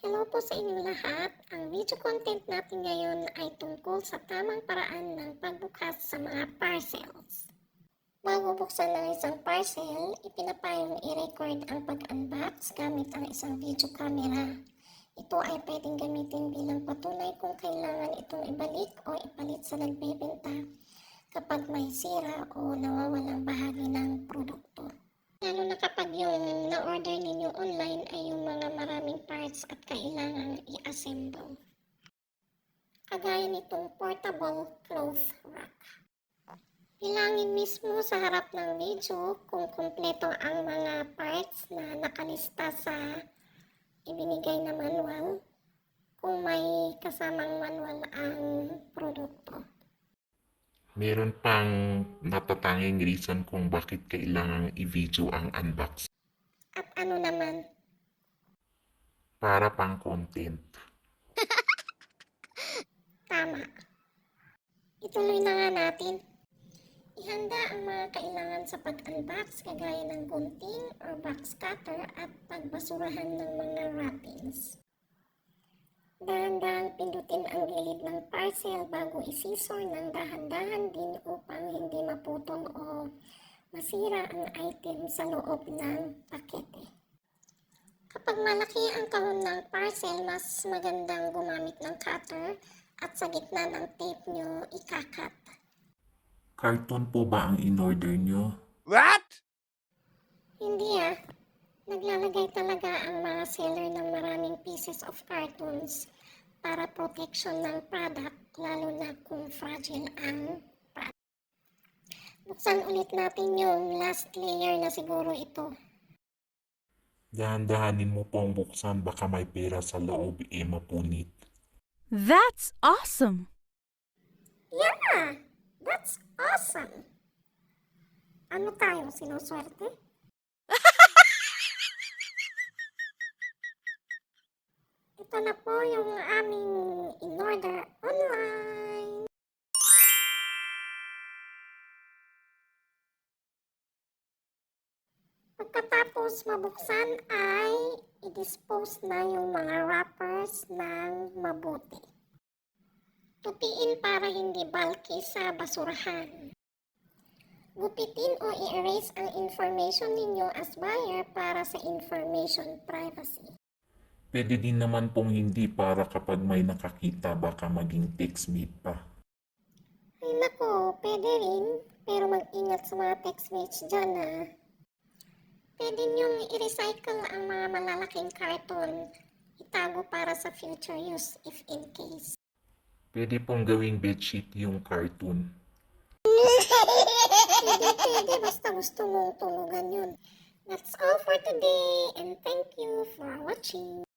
Hello po sa inyong lahat. Ang video content natin ngayon ay tungkol sa tamang paraan ng pagbukas sa mga parcels. Bago buksan ng isang parcel, ipinapayong i-record ang pag-unbox gamit ang isang video camera. Ito ay pwedeng gamitin bilang patunay kung kailangan itong ibalik o ipalit sa nagbebenta kapag may sira o nawawalang bahagi ng produkto. Lalo na kapag yung na-order ninyo online ay yung mga maraming parts at kailangang i-assemble. Kagaya nitong portable cloth rack. Bilangin mismo sa harap ng video kung kumpleto ang mga parts na nakalista sa ibinigay na manual, kung may kasamang manual ang produkto. Meron pang natatanging reason kung bakit kailangang i-video ang unbox. At ano naman? Para pang content. Tama. Ituloy na nga natin. Ihanda ang mga kailangan sa pag-unbox kagaya ng gunting or box cutter at pagbasurahan ng mga wrappings. Dahan-dahang pindutin ang gilid ng parcel bago isisor ng dahan-dahan din upang hindi maputol o masira ang item sa loob ng pakete. Kapag malaki ang kahon ng parcel, mas magandang gumamit ng cutter at sa gitna ng tape nyo ikakat. Carton po ba ang in-order nyo? What? Hindi naglalagay talaga ang mga seller ng maraming pieces of cartons para protection ng product, lalo na kung fragile ang product. Buksan ulit natin yung last layer na siguro ito. Dahan-dahanin mo pong buksan, baka may pera sa loob mapunit. That's awesome! Yeah! That's awesome! Ano tayo, sinuswerte? Ito na po yung aming in-order online. Pagkatapos mabuksan ay i-dispose na yung mga wrappers ng mabuti. Tupiin para hindi bulky sa basurahan. Gupitin o i-erase ang information ninyo as buyer para sa information privacy. Pwede din naman pong hindi para kapag may nakakita baka maging textmate pa. Ay nako, pwede rin, pero mag-ingat sa mga textmates dyan Pwede nyong i-recycle ang mga malalaking karton, itago para sa future use if in case. Pwede pong gawing bedsheet yung cartoon. Pwede, basta gusto mong tulugan yun. That's all for today and thank you for watching.